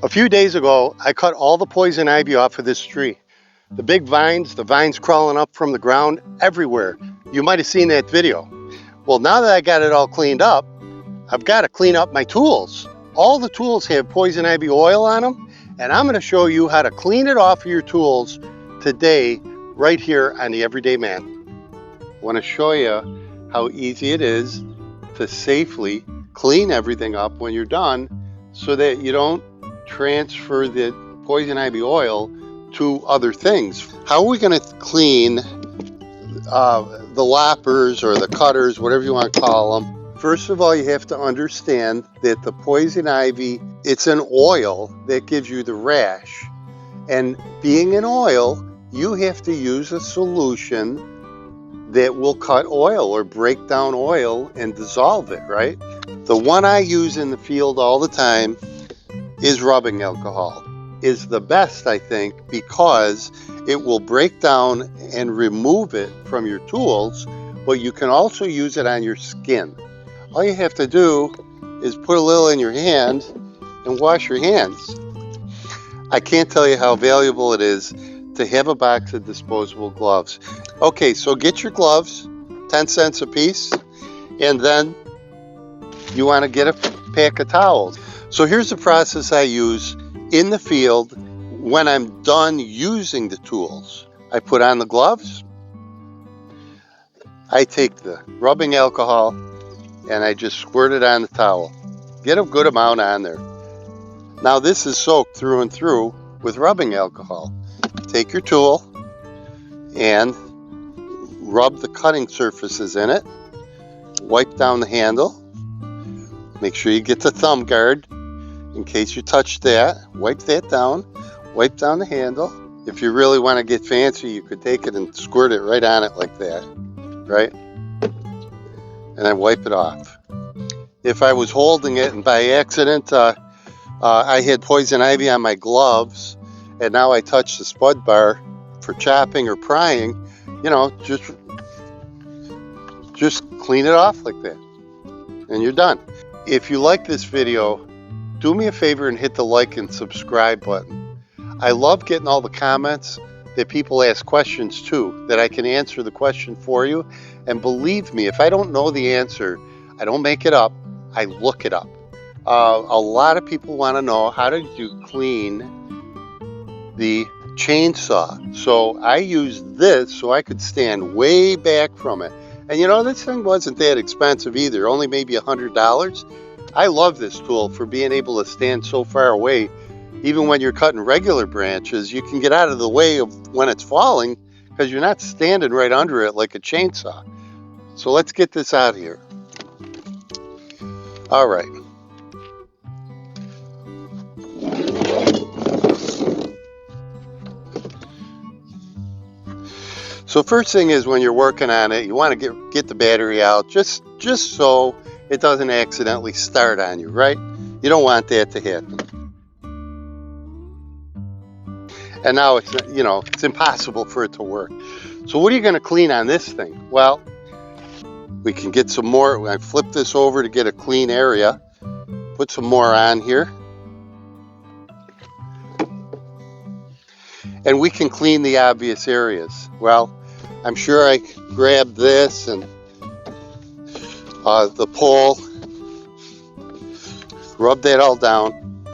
A few days ago, I cut all the poison ivy off of this tree. The big vines, the vines crawling up from the ground everywhere. You might have seen that video. Well, now that I got it all cleaned up, I've got to clean up my tools. All the tools have poison ivy oil on them, and I'm going to show you how to clean it off of your tools today, right here on the Everyday Man. I want to show you how easy it is to safely clean everything up when you're done so that you don't transfer the poison ivy oil to other things. How are we going to clean the loppers or the cutters, whatever you want to call them? First of all, you have to understand that the poison ivy, it's an oil that gives you the rash. And being an oil, you have to use a solution that will cut oil or break down oil and dissolve it, right? The one I use in the field all the time is rubbing alcohol. Is the best, I think, because it will break down and remove it from your tools, but you can also use it on your skin. All you have to do is put a little in your hand and wash your hands. I can't tell you how valuable it is to have a box of disposable gloves. Okay, so get your gloves, 10 cents a piece, and then you want to get a pack of towels. So here's the process I use in the field when I'm done using the tools. I put on the gloves, I take the rubbing alcohol, and I just squirt it on the towel. Get a good amount on there. Now this is soaked through and through with rubbing alcohol. Take your tool and rub the cutting surfaces in it. Wipe down the handle. Make sure you get the thumb guard in case you touch that. Wipe that down. Wipe down the handle. If you really want to get fancy, you could take it and squirt it right on it like that, right? And then wipe it off. If I was holding it and by accident I had poison ivy on my gloves and now I touch the spud bar for chopping or prying, you know, just clean it off like that and you're done. If you like this video, do me a favor and hit the like and subscribe button. I love getting all the comments that people ask questions too, that I can answer the question for you. And believe me, if I don't know the answer, I don't make it up, I look it up. A lot of people want to know, how did you clean the chainsaw? So I used this so I could stand way back from it. And you know, this thing wasn't that expensive either, only maybe $100. I love this tool for being able to stand so far away. Even when you're cutting regular branches, you can get out of the way of when it's falling because you're not standing right under it like a chainsaw. So let's get this out here. All right. So first thing is, when you're working on it, you want to get the battery out just so it doesn't accidentally start on you, right? You don't want that to happen. And now it's, you know, it's impossible for it to work. So what are you going to clean on this thing? Well, we can get some more. I flip this over to get a clean area. Put some more on here. And we can clean the obvious areas. Well, I'm sure I grabbed this and the pole. Rub that all down.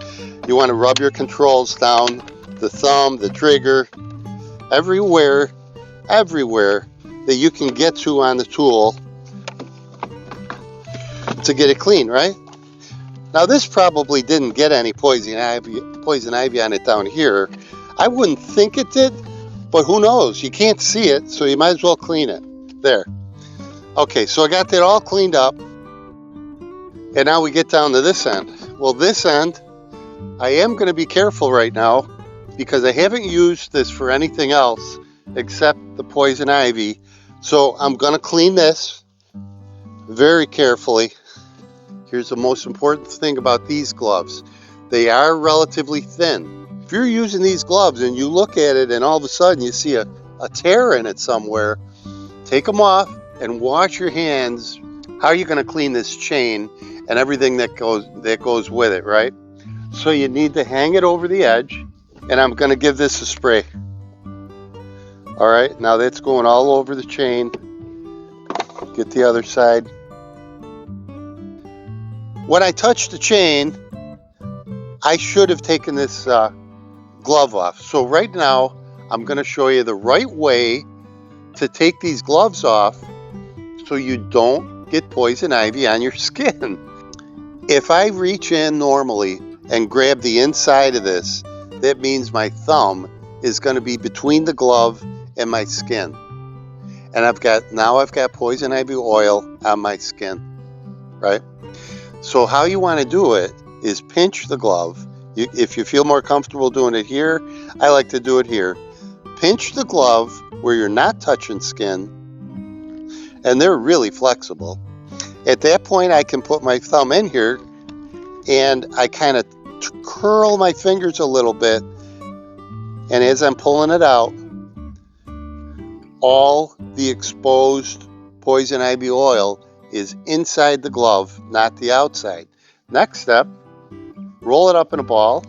You want to rub your controls down, the thumb, the trigger, everywhere that you can get to on the tool to get it clean, right? Now this probably didn't get any poison ivy on it down here. I wouldn't think it did, but who knows? You can't see it, so you might as well clean it. There. Okay, so I got that all cleaned up. And now we get down to this end. Well, this end, I am going to be careful right now because I haven't used this for anything else except the poison ivy. So I'm going to clean this very carefully. Here's the most important thing about these gloves. They are relatively thin. If you're using these gloves and you look at it and all of a sudden you see a tear in it somewhere, take them off and wash your hands. How are you going to clean this chain and everything that goes with it, right? So you need to hang it over the edge, and I'm going to give this a spray. All right, now that's going all over the chain. Get the other side. When I touch the chain, I should have taken this glove off. So right now, I'm going to show you the right way to take these gloves off so you don't get poison ivy on your skin. If I reach in normally and grab the inside of this, that means my thumb is going to be between the glove and my skin. And I've got poison ivy oil on my skin, right? So how you want to do it is pinch the glove. If you feel more comfortable doing it here, I like to do it here. Pinch the glove where you're not touching skin, and they're really flexible. At that point, I can put my thumb in here, and I kind of curl my fingers a little bit, and as I'm pulling it out, all the exposed poison ivy oil is inside the glove, not the outside. Next step, roll it up in a ball.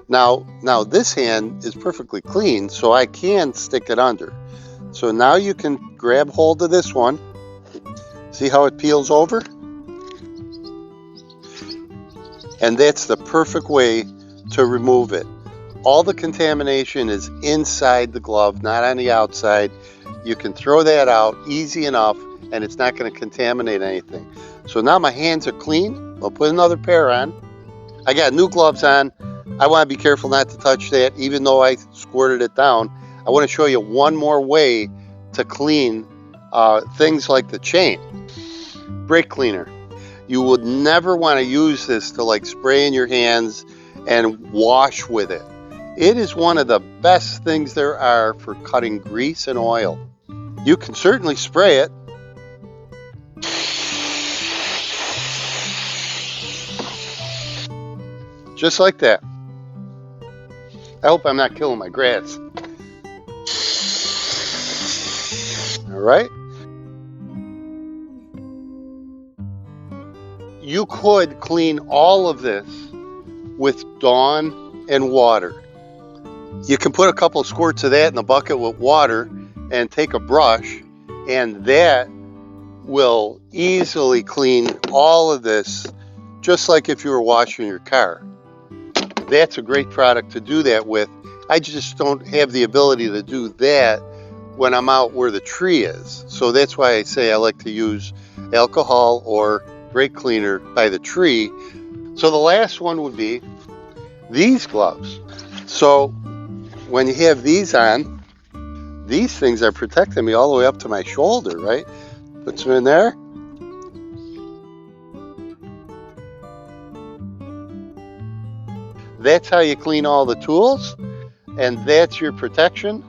Now this hand is perfectly clean, so I can stick it under. So now you can grab hold of this one. See how it peels over? And that's the perfect way to remove it. All the contamination is inside the glove, not on the outside. You can throw that out easy enough, and it's not going to contaminate anything. So now my hands are clean. I'll put another pair on. I got new gloves on. I want to be careful not to touch that, even though I squirted it down. I want to show you one more way to clean things like the chain. Brake cleaner. You would never want to use this to like spray in your hands and wash with it. It is one of the best things there are for cutting grease and oil. You can certainly spray it. Just like that. I hope I'm not killing my grass. All right. You could clean all of this with Dawn and water. You can put a couple of squirts of that in the bucket with water and take a brush, and that will easily clean all of this, just like if you were washing your car. That's a great product to do that with. I just don't have the ability to do that when I'm out where the tree is. So that's why I say I like to use alcohol or brake cleaner by the tree. So the last one would be these gloves. So when you have these on, these things are protecting me all the way up to my shoulder, right? Put some in there. That's how you clean all the tools, and that's your protection.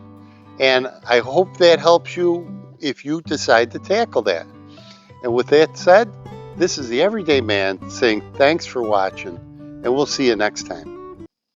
And I hope that helps you if you decide to tackle that. And with that said, this is the Everyday Man saying thanks for watching, and we'll see you next time.